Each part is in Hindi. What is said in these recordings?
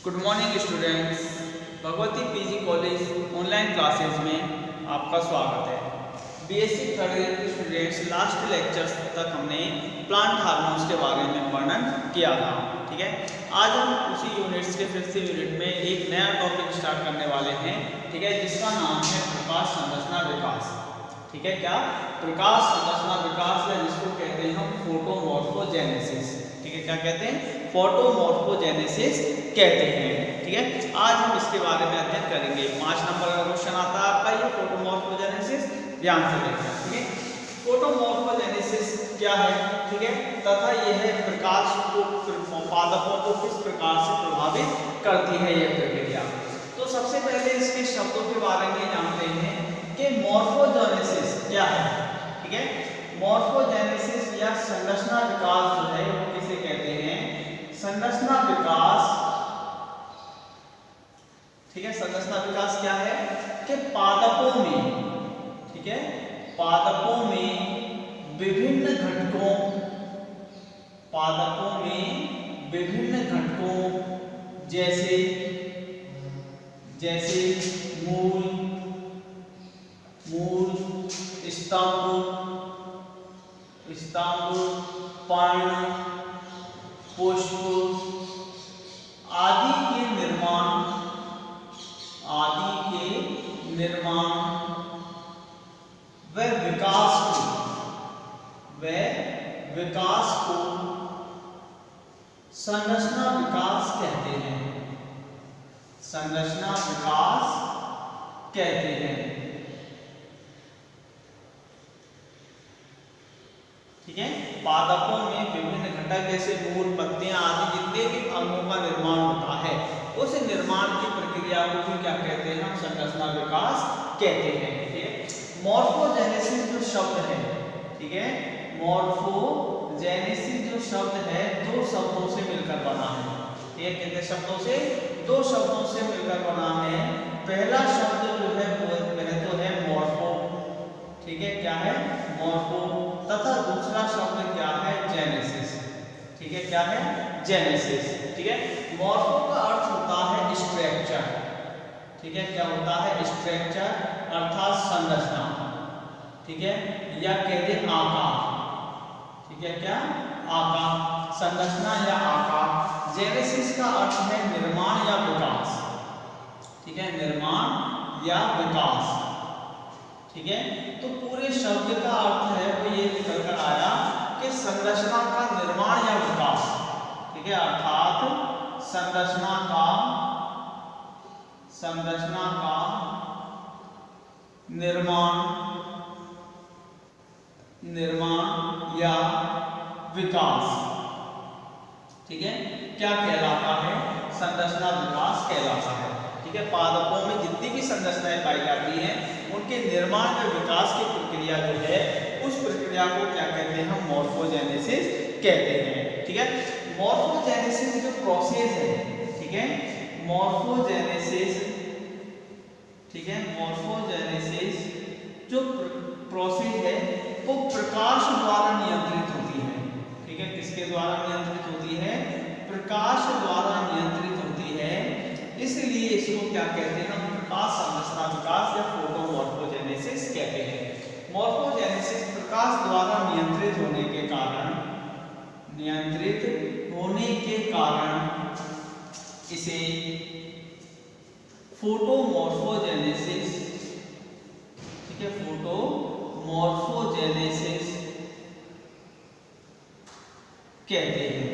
Good morning students, Bhagwati PG college online classes में आपका स्वागत है। बीएससी थर्ड ईयर के स्टूडेंट्स, लास्ट लेक्चर्स तक हमने प्लांट हार्मोन्स के बारे में वर्णन किया था। ठीक है, आज हम उसी यूनिट्स के फिर से यूनिट में एक नया टॉपिक स्टार्ट करने वाले हैं। ठीक है, जिसका नाम है प्रकाश संरचना विकास। ठीक है, क्या प्रकाश संरचना विकास है, जिसको कहते हैं हम फोटोमॉर्फोजेनेसिस। ठीक है, क्या कहते हैं? फोटोमॉर्फोजेनेसिस कहते हैं। ठीक है, आज हम इसके बारे में अध्ययन करेंगे। 5 नंबर का क्वेश्चन आता है आपका ये फोटोमॉर्फोजेनेसिस, ध्यान से देखना। ठीक है, फोटोमॉर्फोजेनेसिस क्या है? ठीक है, तथा यह प्रकाश को पादपों को किस प्रकार से प्रभावित करती है यह प्रक्रिया। तो सबसे पहले इसके शब्दों के बारे में जानते हैं कि मॉर्फोजेनेसिस क्या है। ठीक है, मॉर्फोजेनेसिस या संरचना विकास जो है वो किसे कहते हैं? संरचना विकास। ठीक है, संरचना विकास क्या है कि पादपों में, ठीक है, पादपों में विभिन्न घटकों, पादपों में विभिन्न घटकों जैसे मूल, स्तंभ, पर्ण, पुष्प आदि के निर्माण व विकास को संरचना विकास कहते हैं। संरचना विकास कहते हैं। ठीक है, पादपों में विभिन्न घटक जैसे मूल, पत्तियां आदि जितने भी अंगों का निर्माण होता है, उस निर्माण की प्रक्रिया को भी क्या कहते हैं? हम संरचना विकास कहते हैं। ठीक है, मॉर्फोजेनेसिस जो शब्द है, ठीक है, मॉर्फोजेनेसिस जो शब्द है दो शब्दों से मिलकर बना है। ये कितने शब्दों से? दो शब्दों से मिलकर बना है। पहला शब्द जो है वह तो है मॉर्फो। ठीक है, क्या है? मॉर्फो। तथा दूसरा शब्द क्या है? जेनेसिस। ठीक है, क्या है? जेनेसिस। ठीक है, मॉर्फो का अर्थ होता है स्ट्रक्चर। ठीक है, क्या होता है? स्ट्रक्चर अर्थात संरचना। ठीक है, या कहते हैं आकार। ठीक है, क्या? आकार, संरचना या आकार। जेनेसिस का अर्थ है निर्माण या विकास। ठीक है, निर्माण या विकास। ठीक है, तो पूरे शब्द का अर्थ है वो ये निकल कर आया कि संरचना का निर्माण या विकास। ठीक है, अर्थात संरचना का निर्माण या विकास। ठीक है, क्या कहलाता है? संरचना विकास कहलाता है। ठीक है, पादपों में जितनी भी संरचनाएं पाई जाती हैं उनके निर्माण और विकास की प्रक्रिया जो है उस प्रक्रिया को क्या कहते हैं? हम मॉर्फोजेनेसिस कहते हैं। ठीक है, मॉर्फोजेनेसिस जो प्रोसेस है, ठीक है, मॉर्फोजेनेसिस, ठीक है, मॉर्फोजेनेसिस जो प्रोसेस है वो प्रकाश द्वारा नियंत्रित होती है। ठीक है, किसके द्वारा नियंत्रित होती है? प्रकाश द्वारा नियंत्रित होती है। इसलिए इसको क्या कहते हैं? हम प्रकाश संरचना विकास या फोटोमॉर्फोजेनेसिस कहते हैं। मॉर्फोजेनेसिस प्रकाश द्वारा नियंत्रित होने के कारण इसे फोटोमॉर्फोजेनेसिस, ठीक है, फोटोमॉर्फोजेनेसिस कहते हैं।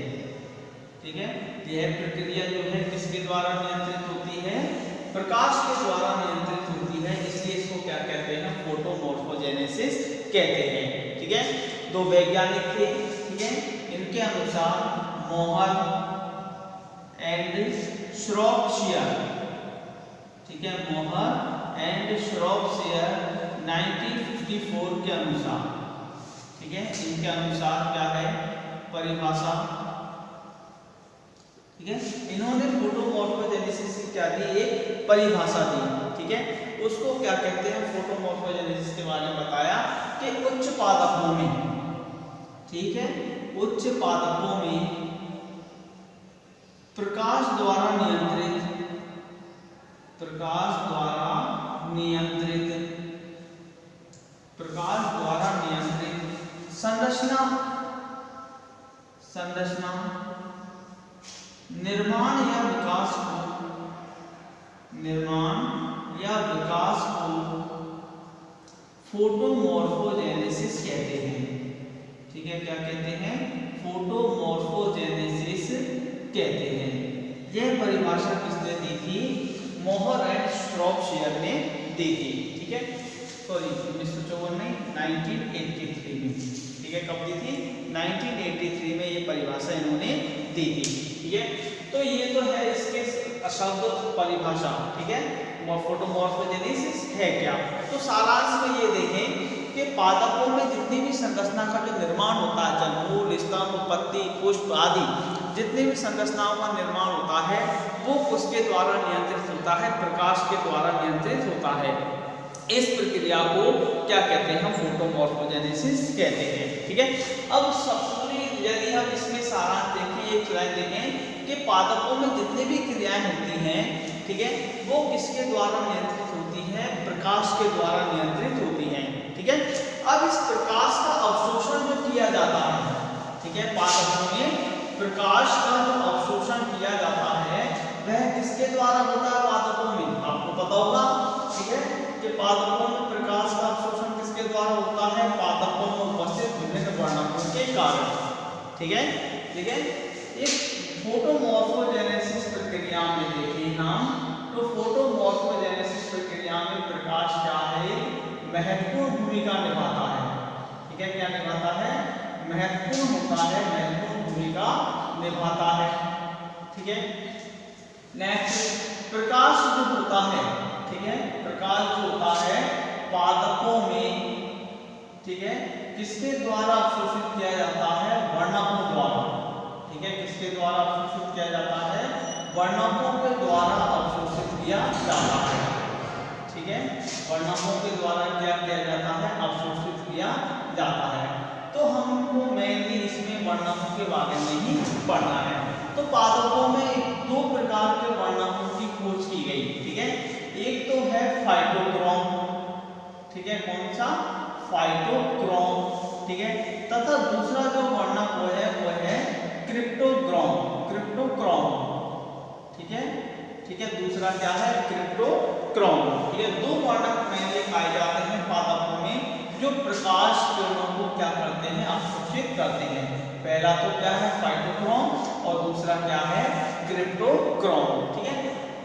ठीक है, यह प्रक्रिया जो है किसके द्वारा नियंत्रित होती है? प्रकाश के द्वारा नियंत्रित होती है। इसलिए इसको क्या कहते हैं? फोटोमॉर्फोजेनेसिस कहते हैं। ठीक है, दो वैज्ञानिक थे। ठीक है, इनके अनुसार मोहर एंड श्रॉपशियर, ठीक है, मोहर एंड श्रॉपशियर 1954 के अनुसार, ठीक है, इनके अनुसार क्या है परिभाषा? ठीक है, इन्होंने फोटोमॉर्फोजेनेसिस की क्या दी? एक परिभाषा दी। ठीक है, उसको क्या कहते हैं? फोटोमॉर्फोजेनेसिस के बारे में बताया कि उच्च पादपों में, ठीक है, उच्च पादपों में प्रकाश द्वारा नियंत्रित, प्रकाश द्वारा नियंत्रित, प्रकाश द्वारा नियंत्रित संरचना, संरचना निर्माण या विकास को, निर्माण या विकास को फोटोमॉर्फोजेनेसिस कहते हैं। ठीक है, क्या कहते हैं? फोटोमॉर्फोजेनेसिस कहते हैं। यह परिभाषा किसने दी थी? मोहर एंड श्रॉपशियर ने दी थी। ठीक है, सॉरी 1954 में, 1983 में। ठीक है, कब दी थी? 1983 में ये परिभाषा इन्होंने दी थी। ठीक है, तो ये तो है इसके शब्द परिभाषा। ठीक है, फोटोमॉर्फोजेनेसिस है क्या? तो सारांश में ये देखें कि पादपों में जितनी भी संरचना का जो निर्माण होता है, जब मूल, स्तंभ, पत्ती, पुष्प आदि जितनी भी संरचनाओं का निर्माण होता है वो उसके द्वारा नियंत्रित होता है, प्रकाश के द्वारा नियंत्रित होता है। इस प्रक्रिया को क्या कहते हैं? हम फोटोमॉर्फोजेनेसिस कहते हैं। ठीक है, अब पूरी यदि हम इसमें सारांश देखें, एक लाइन देखें कि पादपों में जितनी भी क्रियाएं होती हैं, ठीक है, वो किसके द्वारा नियंत्रित होती है? प्रकाश के द्वारा नियंत्रित होती हैं। ठीक है, अब इस प्रकाश का अवशोषण जो किया जाता है, ठीक है, पादपों में प्रकाश का जो अवशोषण किया जाता है वह किसके द्वारा होता है? पादपों में आपको पता होगा। ठीक है, कि पादपों में प्रकाश का अवशोषण किसके द्वारा होता है? पादपों में उपस्थित विभिन्न वर्णकों के कारण। ठीक है, ठीक है, इस फोटोमॉर्फोजेनेसिस प्रक्रिया में देखें हम, तो फोटोमॉर्फोजेनेसिस प्रक्रिया में प्रकाश क्या है? महत्वपूर्ण भूमिका निभाता है। ठीक है, क्या निभाता है? महत्वपूर्ण होता है, महत्वपूर्ण भूमिका निभाता है। ठीक है, नेक्स्ट, प्रकाश जो होता है, ठीक है, प्रकाश जो होता है पादपों में, ठीक है, किसके द्वारा अवशोषित किया जाता है? वर्णकों द्वारा। ठीक है, किसके द्वारा अवशोषित किया जाता है? वर्णकों के द्वारा अवशोषित किया जाता है। ठीक है, वर्णकों के द्वारा क्या किया जाता है? अवशोषित किया जाता है। तो हमको मेनली इसमें वर्णकों के बारे में ही पढ़ना है। तो पादपों में दो प्रकार के वर्णकों की खोज की गई। ठीक है, एक तो है फाइटोक्रोम। ठीक है, कौन सा? फाइटोक्रोम। ठीक है, तथा दूसरा जो वर्णक वो है क्रिप्टोग्राम, क्रिप्टोक्रोम। ठीक है, ठीक है, दूसरा क्या है? क्रिप्टोक्रोम। ठीक है, दो वर्णक मेनली पाए जाते हैं पादपों में जो प्रकाश किरणों को क्या करते हैं? अवशोषित करते हैं। पहला तो क्या है? फाइटोक्रोम, और दूसरा क्या है? क्रिप्टोक्रोम। ठीक है,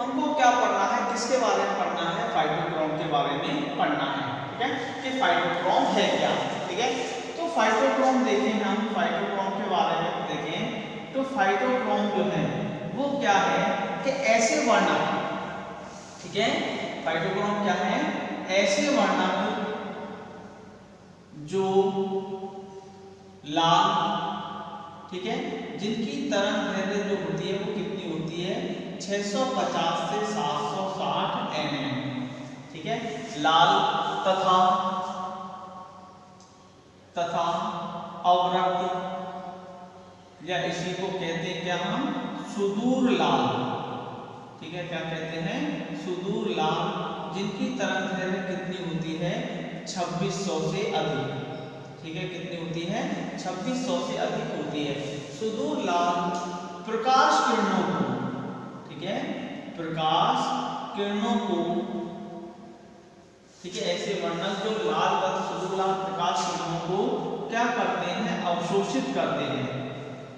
हमको क्या पढ़ना है? किसके बारे में पढ़ना है? फाइटोक्रोम के बारे में पढ़ना है। ठीक है, कि फाइटोक्रोम है क्या? ठीक है, तो फाइटोक्रोम देखें हम, फाइटोक्रोम के बारे में देखें तो फाइटोक्रोम जो है वो क्या है? कि ऐसे वर्णक, ठीक है, फाइटोक्रोम क्या है? ऐसे वर्णक जो लाल, ठीक है, जिनकी तरंगदैर्घ्य जो होती है वो कितनी होती है? 650 से 760 nm। ठीक है, लाल तथा अवरक्त, या इसी को कहते हैं क्या हम? सुदूर लाल। ठीक है, क्या कहते हैं? सुदूर लाल, जिनकी तरंगदैर्घ्य कितनी होती है? 2600 से अधिक। ठीक है, कितनी होती है? 2600 से अधिक होती है। सुदूर लाल प्रकाश किरणों को, ठीक है, प्रकाश किरणों को, ठीक है, ऐसे वर्णक जो लाल तथा सुदूर लाल प्रकाश किरणों को क्या करते हैं? अवशोषित करते हैं।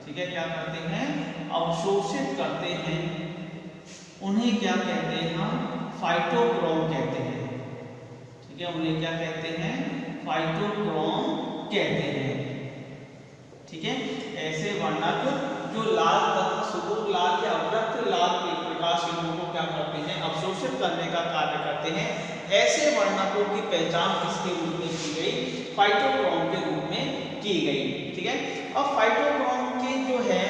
ठीक है, क्या करते हैं? अवशोषित करते हैं। उन्हें क्या कहते हैं? हम फाइटोक्रोम कहते हैं। ठीक है, उन्हें क्या कहते हैं? फाइटोक्रोम कहते हैं। ठीक है, ऐसे वर्णक जो लाल तथा सुदूर लाल या अवरक्त लाल के प्रकाश किरणों को क्या करते हैं? अवशोषित करने का कार्य करते हैं। ऐसे वर्णकों की पहचान किसके रूप में की गई? फाइटोक्रोम के रूप में की गई। ठीक है, अब फाइटोक्रोम की जो है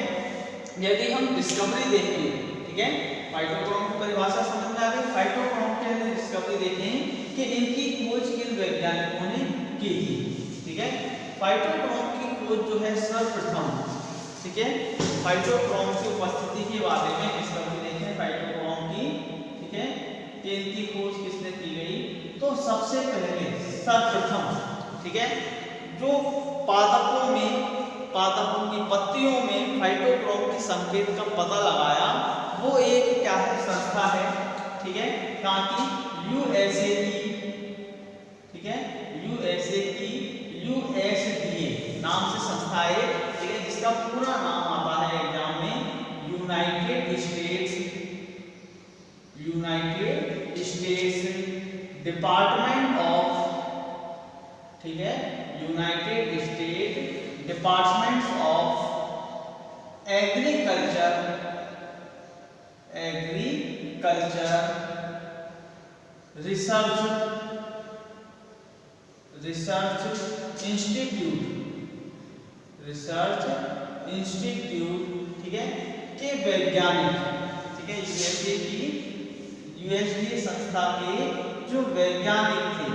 यदि हम डिस्कवरी देखें, ठीक है, फाइटोक्रोम की परिभाषा समझ में आ गई। फाइटोक्रोम के अंदर डिस्कवरी देखें कि इनकी खोज किन वैज्ञानिकों ने की थी। ठीक है, फाइटोक्रोम की खोज जो है सर्वप्रथम, ठीक है, फाइटोक्रोम की उपस्थिति के बारे में डिस्कवरी देखें फाइटोक्रोम की, ठीक है, कि इनकी खोज किसने की गई। तो सबसे पहले सर्वप्रथम, ठीक है, जो पादपों की पत्तियों में फाइटोक्रोम के संकेत का पता लगाया वो एक क्या है, संस्था है, ठीक है, कहाँ की, यूएसए की, ठीक है, यूएसए की यूएसडीए नाम से संस्था है, ठीक है, जिसका पूरा नाम आता है एग्जाम में यूनाइटेड स्टेट्स डिपार्टमेंट ऑफ, ठीक है, United state department of agriculture research institute, ठीक है, के वैज्ञानिक, ठीक है, यूएसडीए संस्था के जो वैज्ञानिक थे,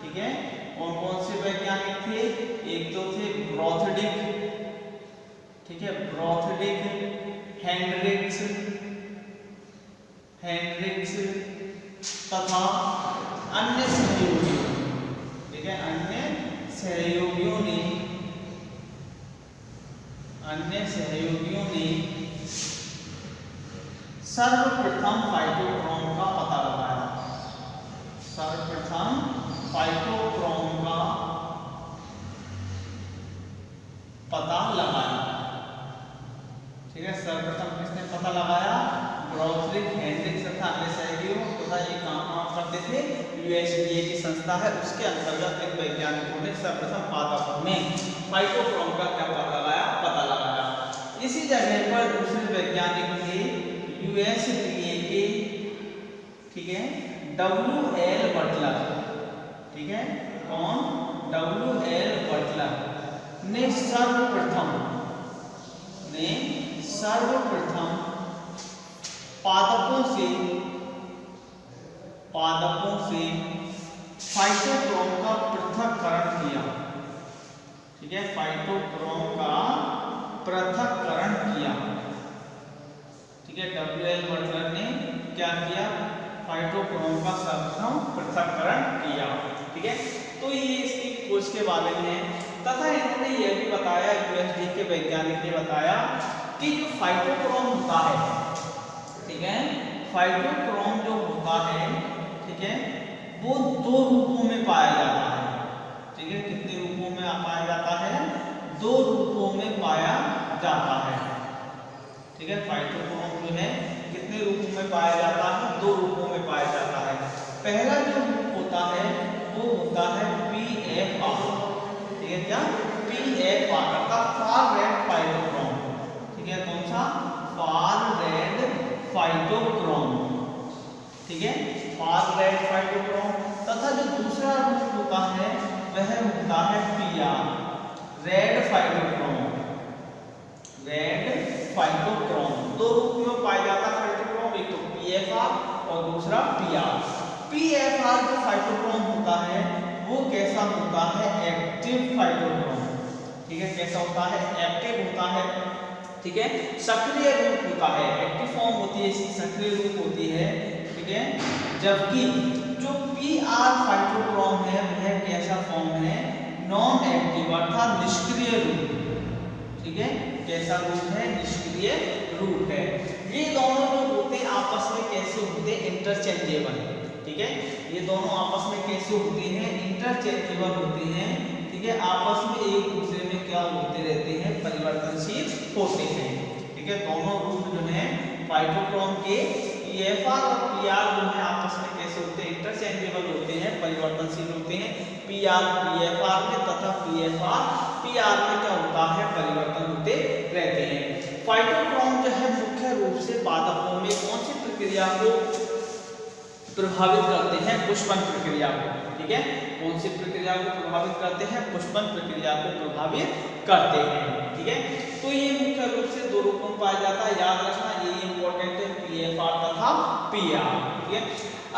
ठीक है, कौन कौन से वैज्ञानिक थे, एक तो थे ब्रॉथडिक, ठीक है, ब्रॉथडिक, हेनरिक्स तथा अन्य सहयोगियों, ठीक है, अन्य सहयोगियों ने सर्वप्रथम फाइटोक्रोम का पता लगाया, ठीक है, सर्वप्रथम किसने पता लगाया, ब्रॉथडिक, हेनरिक्स तथा अन्य सहयोगियों तथा ये काम करते थे यूएसडीए की संस्था है, उसके अंतर्गत इन वैज्ञानिकों ने सर्वप्रथम पादपों में फाइटोक्रोम का क्या पता लगाया। इसी जगह पर दूसरे वैज्ञानिक थे यूएसडीए के, ठीक है, WL बटलर, ठीक है, कौन, WL बटलर ने सर्वप्रथम पादपों से फाइटोक्रोम का पृथक्करण किया, ठीक है, फाइटोक्रोम का पृथक्करण किया, ठीक है, WL बटलर ने क्या किया, फाइटोक्रोम का सर्वप्रथम पृथक्करण किया, ठीक है। तो ये इसकी खोज के बारे में, तथा इन्होंने यह भी बताया, यूएसडी के वैज्ञानिक ने बताया कि जो फाइटोक्रोम होता है, ठीक है, फाइटोक्रोम जो होता है, ठीक है, वो दो रूपों में पाया जाता है, ठीक है, कितने रूपों में पाया जाता है, दो रूपों में पाया जाता है, ठीक है, फाइटोक्रोम जो है कितने रूपों में पाया जाता है, दो रूपों में पाया जाता है। पहला जो रूप होता है वो होता है PFR, ठीक है, क्या, PFR अर्थात फार रेड फाइटोक्रोम, ठीक है, कौन सा, फार रेड फाइटोक्रोम, ठीक है, फार रेड फाइटोक्रोम। तथा जो दूसरा रूप होता है वह होता है PR, रेड फाइटोक्रोम, दो रूप में पाया जाता है फाइटोक्रोम, एक तो PFR और दूसरा PR। PFR जो फाइटोक्रोम होता है वो कैसा होता है, एक्टिव फाइटोक्रोम, ठीक है, कैसा होता है, एक्टिव होता है, ठीक है, सक्रिय रूप होता है, एक्टिव फॉर्म होती है इसकी, सक्रिय रूप होती है, ठीक है, जबकि जो PR फाइटोक्रोम है वह कैसा फॉर्म है, नॉन एक्टिव अर्थात निष्क्रिय रूप, ठीक है, कैसा रूप है, निष्क्रिय रूप है। ये दोनों जो होते हैं आपस में कैसे होते हैं, इंटरचेंजेबल, ठीक है, ये दोनों आपस में कैसे होते हैं, इंटरचेंजेबल होते हैं, ठीक है, आपस में एक दूसरे में क्या होते रहते हैं, परिवर्तनशील होते हैं, ठीक है, दोनों रूप जो है फाइटोक्रोम के PFR और PR जो है आपस में कैसे होते हैं, इंटरचेंजेबल होते हैं, परिवर्तनशील होते हैं, PR PFR में तथा PFR PR में क्या होता है, परिवर्तन होते रहते हैं। फाइटोक्रोम जो है मुख्य रूप से पादपों में कौन सी प्रक्रिया को प्रभावित करते हैं, पुष्पन प्रक्रिया को, ठीक है, कौन सी प्रक्रिया को प्रभावित करते हैं, पुष्पन प्रक्रिया को प्रभावित करते हैं, ठीक है। तो ये मुख्य रूप से दो रूपों में पाया जाता है, याद रखना ये इंपॉर्टेंट है, PFR तथा PR, ठीक है।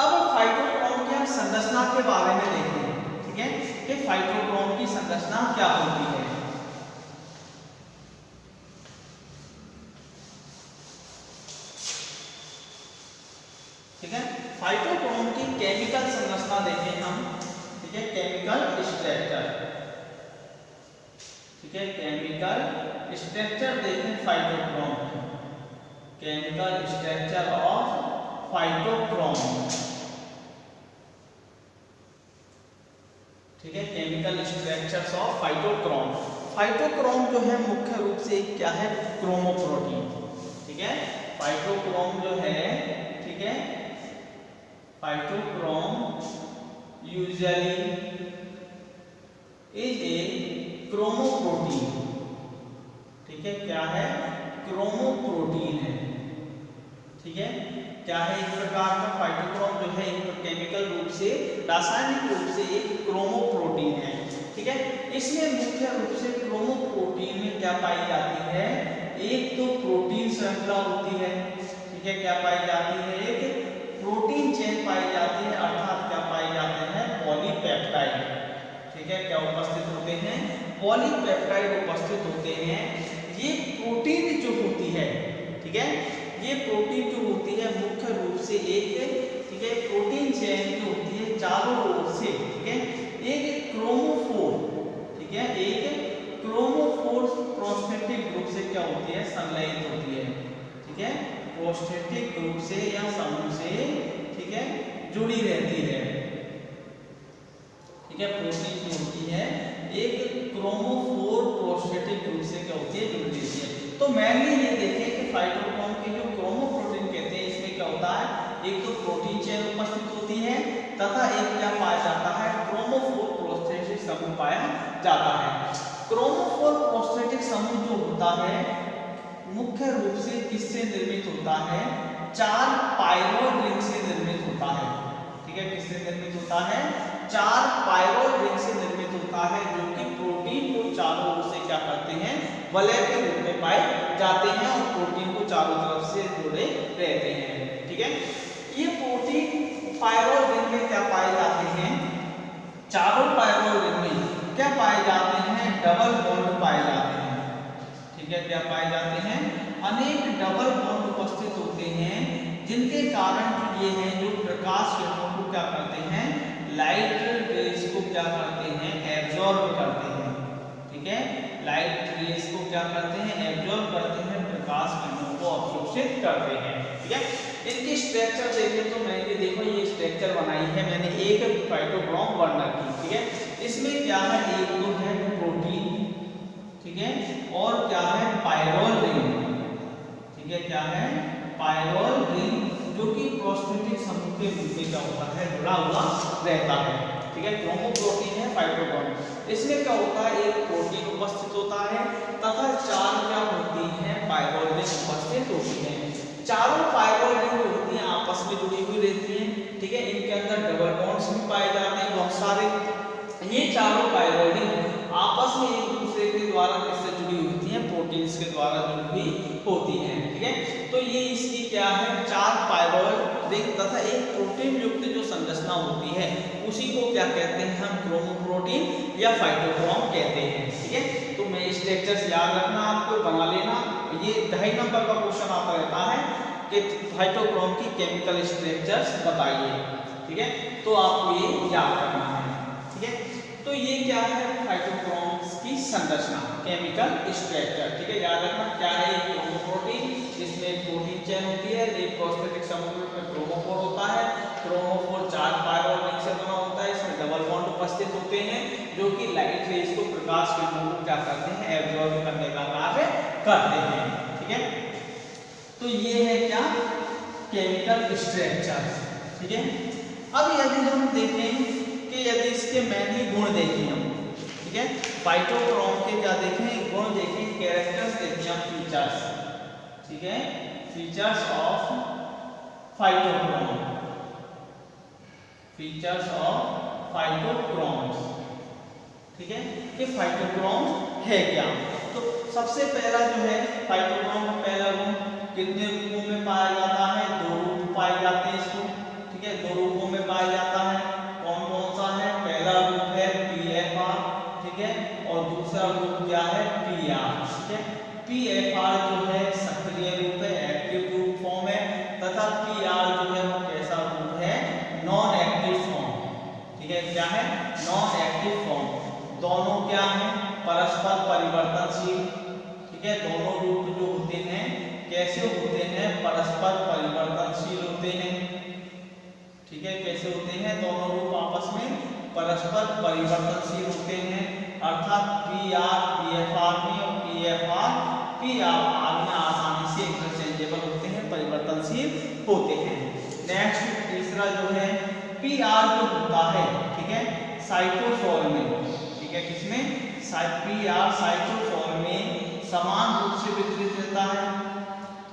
अब फाइटोक्रोम की संरचना के बारे में देखें, ठीक है, कि फाइटोक्रोम की संरचना क्या होती है। फाइटोक्रोम की केमिकल संरचना देखें हम, ठीक है, केमिकल स्ट्रक्चर, ठीक है, केमिकल स्ट्रक्चर देखें phytochrome, chemical structure of phytochrome, ठीक है, chemical structures of phytochrome. Phytochrome जो है मुख्य रूप से क्या है, क्रोमोप्रोटीन, ठीक है, फाइटोक्रोम जो है, ठीक है, phytochrome usually is a chromoprotein, ठीक है, क्या है, क्रोमोप्रोटीन है, ठीक है, क्या है, एक प्रकार का फाइटोक्रोम जो है एक केमिकल रूप से, रासायनिक रूप से एक क्रोमोप्रोटीन है, ठीक है। इसमें मुख्य रूप से क्रोमोप्रोटीन में क्या पाई जाती है, एक तो प्रोटीन श्रृंखला होती है, ठीक है, क्या पाई जाती है, एक प्रोटीन चेन पाई जाती है, अर्थात क्या पाई जाते हैं, पॉलीपेप्टाइड, ठीक है, क्या उपस्थित होते हैं, पॉलीपेप्टाइड उपस्थित होते हैं। ये प्रोटीन जो होती है, ठीक है, ये प्रोटीन जो होती है मुख्य रूप से एक, ठीक है, प्रोटीन चेन जो होती है चारों ओर से, ठीक है, एक क्रोमोफोर, ठीक है, एक क्रोमोफोर प्रोस्थेटिक ग्रुप से क्या होती है, संलयित होती है, ठीक है, प्रोस्थेटिक ग्रुप से या समूह से, ठीक है, जुड़ी रहती है, ठीक है, प्रोटीन जो होती है एक क्रोमोफोर प्रोस्थेटिक ग्रुप से क्या होती है, जुड़ी रहती है। तो मैंने ये देखें कि फाइटोक्रोम के जो क्रोमोप्रोटीन कहते हैं इसमें क्या होता है, एक तो प्रोटीन चेन उपस्थित होती है तथा एक क्या पाया जाता है, क्रोमोफोर प्रोस्थेटिक समूह पाया जाता है। क्रोमोफोर प्रोस्थेटिक समूह जो होता है मुख्य रूप से किससे निर्मित होता है, 4 पायरोड रिंग से निर्मित होता है, ठीक है, किससे निर्मित होता है, 4 पायरोड रिंग से निर्मित होता है, जो कि प्रोटीन को चारों ओर से क्या करते हैं, वलय के रूप में पाए जाते हैं और प्रोटीन को चारों तरफ से जोड़े रहते हैं, ठीक है। ये प्रोटीन पायरोड रिंग में क्या पाए जाते हैं, चारों पायरोड रिंग में क्या पाए जाते हैं, डबल बॉन्ड पाए जाते हैं, ठीक है, क्या पाए जाते हैं, अनेक डबल बॉन्ड उपस्थित होते हैं, जिनके कारण ये है जो प्रकाश किरणों को क्या करते हैं, लाइट रेज को क्या करते हैं, एब्जॉर्ब करते हैं, ठीक है, लाइट रेज को क्या करते हैं, एब्जॉर्ब करते हैं, प्रकाश किरणों को अवशोषित करते हैं, ठीक है। इनकी स्ट्रक्चर देखें तो मैंने देखो ये स्ट्रक्चर बनाई है मैंने एक फाइटोक्रोम बर्नर की, ठीक है, इसमें क्या है, एक तो है प्रोटीन, ठीक है, और क्या है, पायरोल रिंग, ठीक है, क्या है, पायरोल रिंग, जो कि प्रोस्थेटिक समूह के रूप में क्या होता है, जुड़ा हुआ रहता है, ठीक है, क्रोमोप्रोटीन है फाइटोक्रोम। इसमें क्या होता है, एक प्रोटीन उपस्थित होता है तथा 4 क्या होती हैं, पायरोल रिंग उपस्थित होती हैं। चारों पायरोल रिंग जो होती हैं आपस में जुड़ी हुई रहती हैं, ठीक है, इनके अंदर डबल बॉन्ड्स भी पाए जाते हैं बहुत सारे। ये चारों पायरोल रिंग आपस में एक दूसरे के द्वारा किससे जुड़ी होती हैं, प्रोटीन्स के द्वारा जुड़ी हुई होती हैं, ठीक है। तो ये इसकी क्या है, 4 पायरोल रिंग तथा एक प्रोटीन युक्त जो संरचना होती है उसी को क्या कहते हैं, हम क्रोमोप्रोटीन या फाइटोक्रोम कहते हैं, ठीक है। तो मैं स्ट्रक्चर्स याद रखना, आपको बना लेना, ये 2.5 नंबर का क्वेश्चन आता रहता है कि फाइटोक्रोम की केमिकल स्ट्रक्चर्स बताइए, ठीक है, तो आपको ये याद करना है, ठीक है। तो ये क्या है, फाइटोक्रोम की संरचना, केमिकल स्ट्रक्चर, ठीक है, याद रखना क्या है, क्रोमोप्रोटीन, इसमें प्रोटीन चेन होती है, एक प्रोस्थेटिक समूह में क्रोमोफोर होता है, क्रोमोफोर 4 पायरोल रिंग से बना होता है, इसमें डबल बॉन्ड उपस्थित होते हैं, जो कि लाइट रेज को, प्रकाश किरणों को क्या करते हैं, एब्जॉर्ब करने का कार्य करते हैं, ठीक है। तो ये है क्या, केमिकल स्ट्रक्चर, ठीक है। अब यदि हम देखें कि यदि इसके मैंने गुण देखें हम, ठीक है, फाइटोक्रोम के क्या देखें, गुण देखें, कैरेक्टर्स देखें हम, फीचर्स, ठीक है, features of phytochrome, features of phytochromes, ठीक है, कि फाइटोक्रोम है क्या। तो सबसे पहला जो है फाइटोक्रोम का पहला गुण कितने रूपों में पाया जाता है, 2 रूप पाए जाते हैं इसको, ठीक है, 2 रूपों में पाया जाता है। कौन कौन सा है, पहला रूप है PFR, ठीक है, और दूसरा रूप क्या है, PR, ठीक है। PFR जो है सक्रिय रूप है, एक्टिव रूप फॉर्म है, तथा PR जो है वो कैसा रूप है, क्या है, नॉन एक्टिव फॉर्म। दोनों क्या है, परस्पर परिवर्तनशील। ठीक है, दोनों रूप जो होते हैं कैसे होते हैं, परस्पर परिवर्तनशील होते हैं। ठीक है, कैसे होते हैं, दोनों रूप आपस में परस्पर परिवर्तनशील होते हैं, अर्थात P R P F R में और P F R P R में आसानी से इंटरचेंजेबल होते हैं, परिवर्तनशील होते हैं। नेक्स्ट तीसरा जो है पी आर जो होता है, ठीक है, साइटोसोल में, ठीक है, किसमें, पी आर साइटोसोल में समान रूप से वितरित रहता है।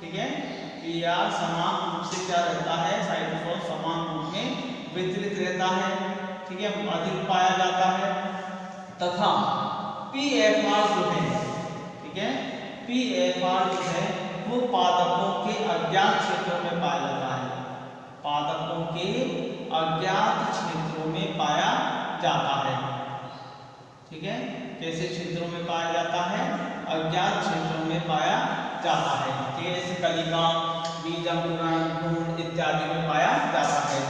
ठीक है, पी आर समान रूप से क्या रहता है, साइटोसोल समान रूप में वितरित रहता है। ठीक है, अधिक पाया जाता है। तथा पी एफ आर जो है, ठीक है, पी एफ आर जो है वो पादपों के अज्ञात क्षेत्रों में पाया जाता है, पादपों के अज्ञात क्षेत्रों में पाया जाता है। ठीक है, कैसे क्षेत्रों में पाया जाता है, अज्ञात क्षेत्रों में पाया जाता है। ठीक है, जैसे कलिका, बीज अंकुरण, भ्रूण इत्यादि में पाया जाता है।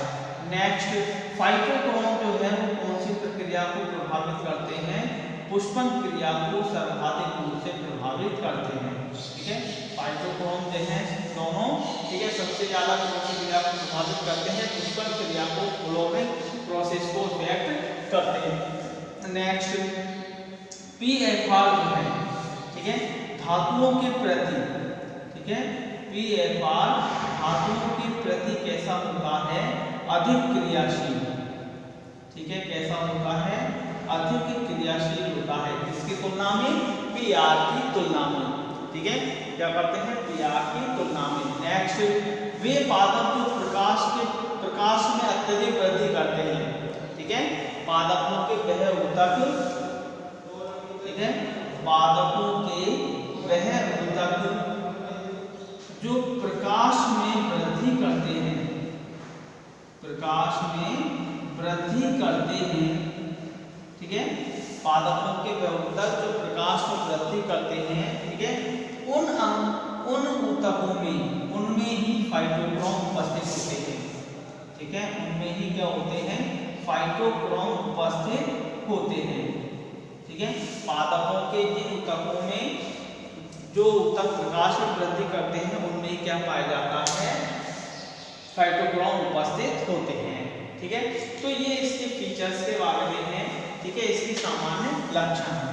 नेक्स्ट फाइटोक्रोम जो है वो कौन सी प्रक्रिया को प्रभावित करते हैं, पुष्पन क्रिया को सर्वाधिक रूप से प्रभावित करते हैं। ठीक है, फाइटोक्रोम जो है दोनों, ठीक है, सबसे ज्यादा कौन सी क्रिया को प्रभावित करते हैं, पुष्पन क्रिया को, फ्लोरिंग प्रोसेस को इफेक्ट करते हैं। नेक्स्ट पी एफ आर जो है, ठीक है, धातुओं के प्रति, ठीक है, पी एफ आर धातुओं के प्रति कैसा होता है, अधिक क्रियाशील। ठीक है, कैसा होता है, अधिक क्रियाशील होता है, किसकी तुलना में, पी आर की तुलना में। ठीक है, क्या करते हैं, पी आर की तुलना में। नेक्स्ट वे पादप जो प्रकाश में अत्यधिक वृद्धि करते हैं। ठीक है, पादपों के वह ऊतक, ठीक है, पादपों के वह ऊतक जो प्रकाश में वृद्धि करते हैं, प्रकाश में वृद्धि करते हैं। ठीक है, पादपों के वह ऊतक जो प्रकाश में वृद्धि करते हैं। ठीक है, उन ऊतकों में, उनमें ही फाइटोक्रोम उपस्थित होते हैं। ठीक है, उनमें ही क्या होते हैं, फाइटोक्रोम उपस्थित होते हैं। ठीक है, पादपों के जिन ऊतकों में जो ऊतक प्रकाश में वृद्धि करते हैं उनमें क्या पाया जाता है, फाइटोक्रोम उपस्थित होते हैं। ठीक है, तो ये इसके फीचर्स के बारे में है। ठीक है, इसकी सामान्य लक्षण।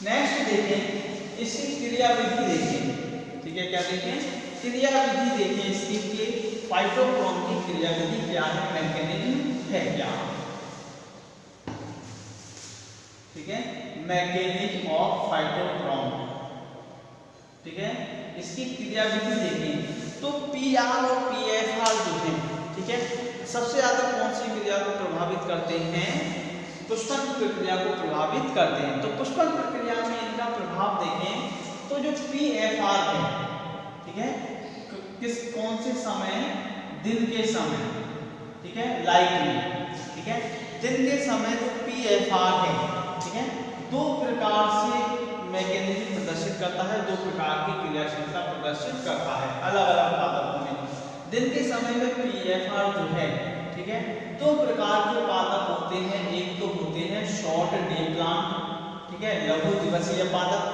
नेक्स्ट देखें इसकी क्रियाविधि देखें। ठीक है, क्या देखें, क्रियाविधि देखें इसकी कि फाइटोक्रोम की क्रियाविधि क्या है, मैकेनिज्म है क्या। ठीक है, मैकेनिज्म ऑफ फाइटोक्रोम। ठीक है, इसकी क्रियाविधि देखें तो पी आर और पी एफ आर जो है, ठीक है, सबसे ज्यादा कौन सी क्रिया को प्रभावित करते हैं, पुष्पन प्रक्रिया को प्रभावित करते हैं। तो पुष्पन प्रक्रिया में इनका प्रभाव देखें तो जो पी एफ आर है, ठीक है, कौन से समय, दिन के समय। ठीक है, लाइट में। ठीक है, दिन के समय जो पी एफ आर है, ठीक है, दो प्रकार से मैकेनिज्म प्रदर्शित करता है, दो प्रकार की क्रियाशीलता प्रदर्शित करता है अलग अलग पादपों में। दिन के समय में पीएफआर जो है, ठीक है, दो प्रकार के पादप होते हैं। एक तो होते हैं शॉर्ट डे प्लांट, ठीक है, लघु दिवसीय पादप।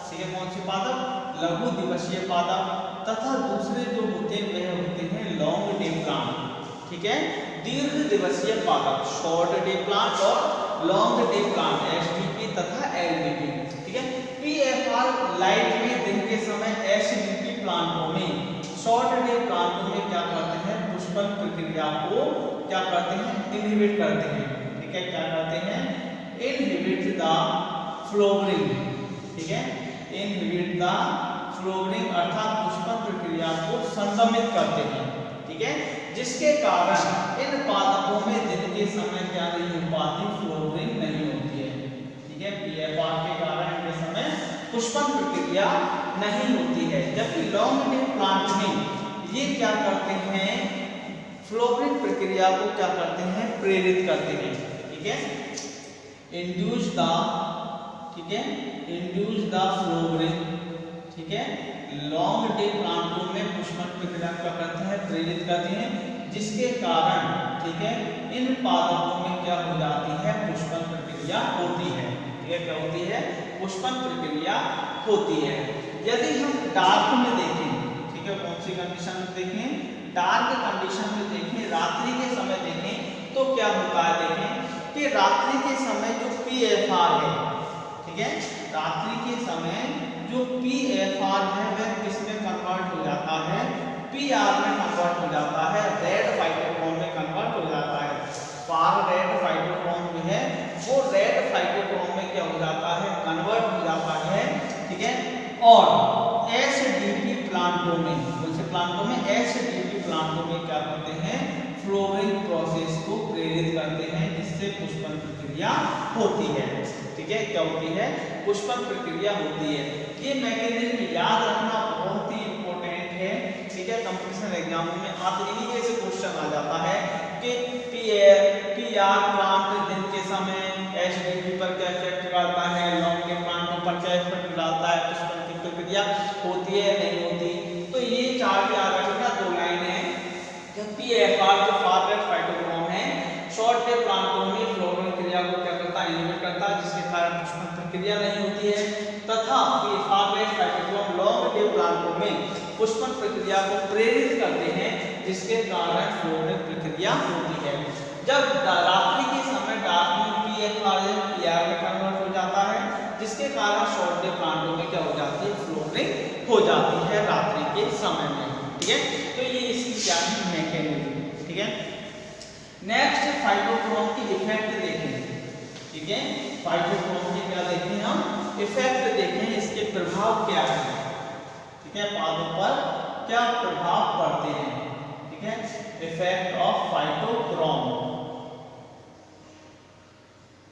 ठीक है, कौन से पादप, लघु दिवसीय पादप। तथा दूसरे जो होते हैं वह होते हैं लॉन्ग डे प्लांट। ठीक है, दीर्घ दिवसीय पादप, शॉर्ट डे प्लांट और लॉन्ग डे प्लांट, एसडीपी तथा एलडीपी। ठीक है, पीएफआर लाइट में दिन के समय एसडीपी प्लांटों में, शॉर्ट डे प्लांटों में क्या करते हैं, पुष्पन प्रक्रिया को क्या करते हैं, इनहिबिट करते हैं। ठीक है, क्या करते हैं, इनहिबिट द फ्लोवरिंग। ठीक है, इनहिबिट द फ्लोवरिंग अर्थात पुष्पन प्रक्रिया को संदमित करते हैं। ठीक है, जिसके कारण इन पादपों में दिन के समय क्या नहीं हो पाती, फ्लोवरिंग नहीं होती है। ठीक है, पीएफआर के कारण इनके समय पुष्पन प्रक्रिया नहीं होती है। जबकि लॉन्ग डे प्लांट में ये क्या करते हैं, फ्लोवरिंग प्रक्रिया को क्या करते हैं, प्रेरित करते हैं। ठीक है, इंड्यूस द, ठीक है, इंड्यूस द फ्लोवरिंग। ठीक है, लॉन्ग डे प्लांटों में पुष्पन प्रक्रिया क्या करते हैं, प्रेरित करते हैं, जिसके कारण, ठीक है, इन पादपों में क्या हो जाती है, पुष्पन प्रक्रिया होती है। ठीक है, क्या होती है, पुष्पन प्रक्रिया होती है। यदि हम डार्क में देखें, ठीक है, कौन सी कंडीशन में देखें, डार्क कंडीशन में देखें, रात्रि के समय देखें, तो क्या होता है, देखें कि रात्रि के समय जो PFR है, ठीक है, रात्रि के समय जो PFR है वह किस में कन्वर्ट हो जाता है, PR में कन्वर्ट हो जाता है, रेड फाइटोक्रोम में कन्वर्ट हो जाता है। फार रेड फाइटोक्रोम जो है वो रेड फाइटोक्रोम में क्या हो जाता है, कन्वर्ट हो जाता है। ठीक है, और SDP प्लांटों में, कौन से प्लांटों में, SDP प्लांटों में क्या करते हैं, फ्लोरिंग प्रोसेस को प्रेरित करते हैं, जिससे पुष्पन प्रक्रिया होती है। ठीक है, क्या होती है, पुष्पन प्रक्रिया होती है। ये मैकेनिज्म याद रखना बहुत ही इंपॉर्टेंट है। ठीक है, कंपटीशन एग्जामों में आप इन्हीं जैसे क्वेश्चन आ जाता है कि PR प्लांट दिन के समय SDP पर क्या इफेक्ट डालता है, लॉन्ग के प्लांटों पर क्या इफेक्ट डालता है, पुष्पन की प्रक्रिया होती है नहीं होती। तो ये चार्ट याद रखना, 2 लाइन है। जब PFR जो फार रेड फाइटोक्रोम है शॉर्ट डे प्लांटों में फ्लोरिंग क्रिया को क्या करता है, इनहिबिट करता है, जिसके कारण पुष्पन प्रक्रिया नहीं होती है। तथा far red phytochrome long day प्लांटों में पुष्पन प्रक्रिया को प्रेरित करते हैं, जिसके कारण फ्लोरिंग प्रक्रिया होती है। जब रात्रि के समय डार्क में PFR PR में कन्वर्ट हो जाता है, जिसके कारण शॉर्ट डे प्लांटों में क्या हो जाती है, फ्लोरिंग हो जाती है रात्रि के समय में। ठीक है, तो ये इसकी क्या है, मैकेनिज्म। ठीक है, नेक्स्ट फाइटोक्रोम की इफेक्ट देखें। ठीक है, फाइटोक्रोम की क्या देखें हम, इफेक्ट देखें, इसके प्रभाव क्या है। ठीक है, पादों पर क्या प्रभाव पड़ते हैं। ठीक है, effect of phytochrome,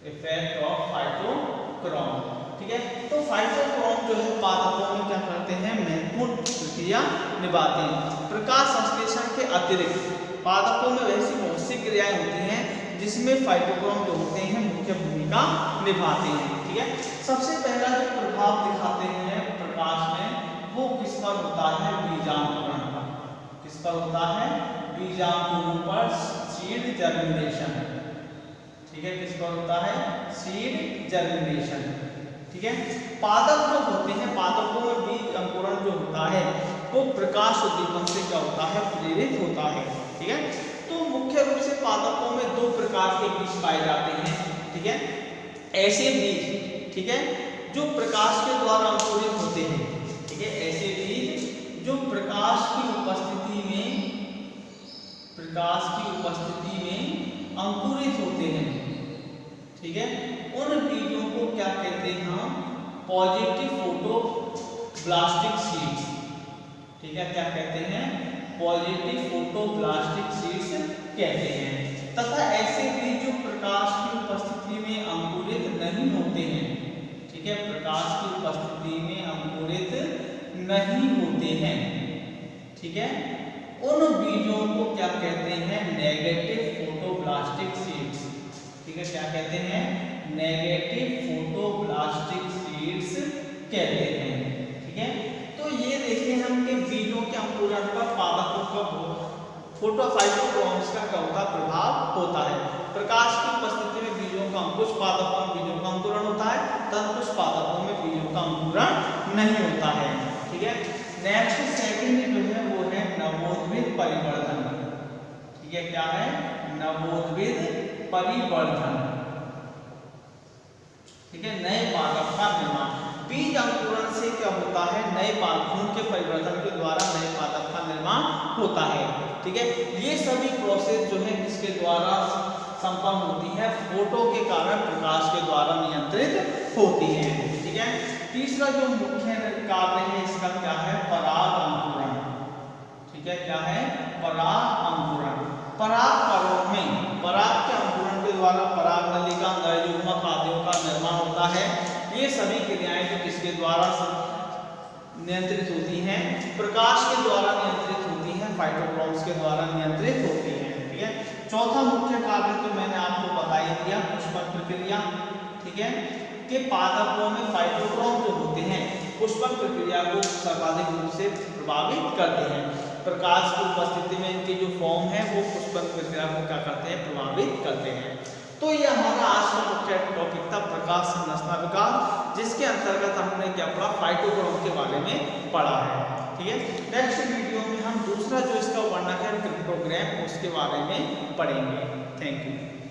effect of phytochrome. ठीक है, तो फाइटोक्रोम जो है पादपों में क्या करते हैं, महत्वपूर्ण प्रक्रिया निभाते हैं। प्रकाश संश्लेषण के अतिरिक्त पादपों में वैसी बहुत सी क्रियाएं होती हैं जिसमें फाइटोक्रोम जो होते हैं मुख्य भूमिका निभाते हैं। ठीक है, सबसे पहला जो प्रभाव दिखाते हैं प्रकाश में वो किस पर होता है, बीजांकुरण पर। किस पर होता है, बीजांकुरण पर, सीड जर्मिनेशन। ठीक है, किस पर होता है, सीड जर्मिनेशन। ठीक है, पादप जो होते हैं, पादपों में बीज अंकुरण जो होता है वो प्रकाश उद्दीपन से क्या होता है, प्रेरित होता है। ठीक है, तो मुख्य रूप से पादपों में 2 प्रकार के बीज पाए जाते हैं। ठीक है, ऐसे बीज, ठीक है, जो प्रकाश के द्वारा अंकुरित होते हैं। ठीक है, ऐसे बीज जो प्रकाश की उपस्थिति में अंकुरित होते हैं। ठीक है, उन बीजों को क्या कहते हैं हम, पॉजिटिव फोटोब्लास्टिक सीड्स। ठीक है, क्या कहते हैं, पॉजिटिव फोटोब्लास्टिक सीड्स कहते हैं। तथा ऐसे बीज जो प्रकाश की उपस्थिति में अंकुरित नहीं होते हैं। ठीक है, प्रकाश की उपस्थिति में अंकुरित नहीं होते हैं। ठीक है, उन बीजों को क्या कहते हैं, नेगेटिव फोटोब्लास्टिक सीड्स। ठीक है, क्या कहते हैं, नेगेटिव फोटोब्लास्टिक सीड्स कहते हैं। ठीक है, तो ये देखते हैं हम कि बीजों के अंकुरण पर पादपों का फोटोफाइटोक्रोम्स का क्या होता प्रभाव होता है। प्रकाश की उपस्थिति में बीजों का, कुछ पादपों में बीजों का अंकुरण होता है तथा कुछ पादपों में बीजों का अंकुरण नहीं होता है। ठीक है, नेक्स्ट सेकंड जो है वो है नवोद्भिद परिवर्धन। ठीक है, क्या है, नवोद्भिद परिवर्धन। ठीक है, नए पादप का निर्माण। बीज अंकुरण से क्या होता है, नए पादपों के परिवर्तन के द्वारा नए पादप का निर्माण होता है। ठीक है, ये सभी प्रोसेस जो है किसके द्वारा संपन्न होती है, फोटो के कारण, प्रकाश के द्वारा नियंत्रित होती है। ठीक है, तीसरा जो मुख्य कार्य है इसका क्या है, पराग अंकुरण। ठीक है, क्या है, पराग अंकुरण। पराग पर्व में पराग के अंकुरण के द्वारा पराग नलिका, नरयुग्मक आदियों का निर्माण होता है। ये सभी क्रियाएं जो किसके द्वारा नियंत्रित होती हैं, प्रकाश के द्वारा नियंत्रित होती हैं, फाइटोक्रोम्स के द्वारा नियंत्रित होती हैं। ठीक है, चौथा मुख्य कार्य तो मैंने आपको बता ही दिया, पुष्पन प्रक्रिया। ठीक है, कि पादपों में फाइटोक्रोम जो होते हैं पुष्पन प्रक्रिया को सर्वाधिक रूप से प्रभावित करते हैं। प्रकाश की उपस्थिति में इनके जो फॉर्म है वो पुष्पन प्रक्रिया को क्या करते हैं, प्रभावित करते हैं। तो ये हमारा आज का मुख्य टॉपिक था प्रकाश संरचना विकास, जिसके अंतर्गत हमने क्या पढ़ा, फाइटोक्रोम के बारे में पढ़ा है। ठीक है, नेक्स्ट वीडियो में हम दूसरा जो इसका वर्णक है क्रिप्टोग्राम, उसके बारे में पढ़ेंगे। Thank you.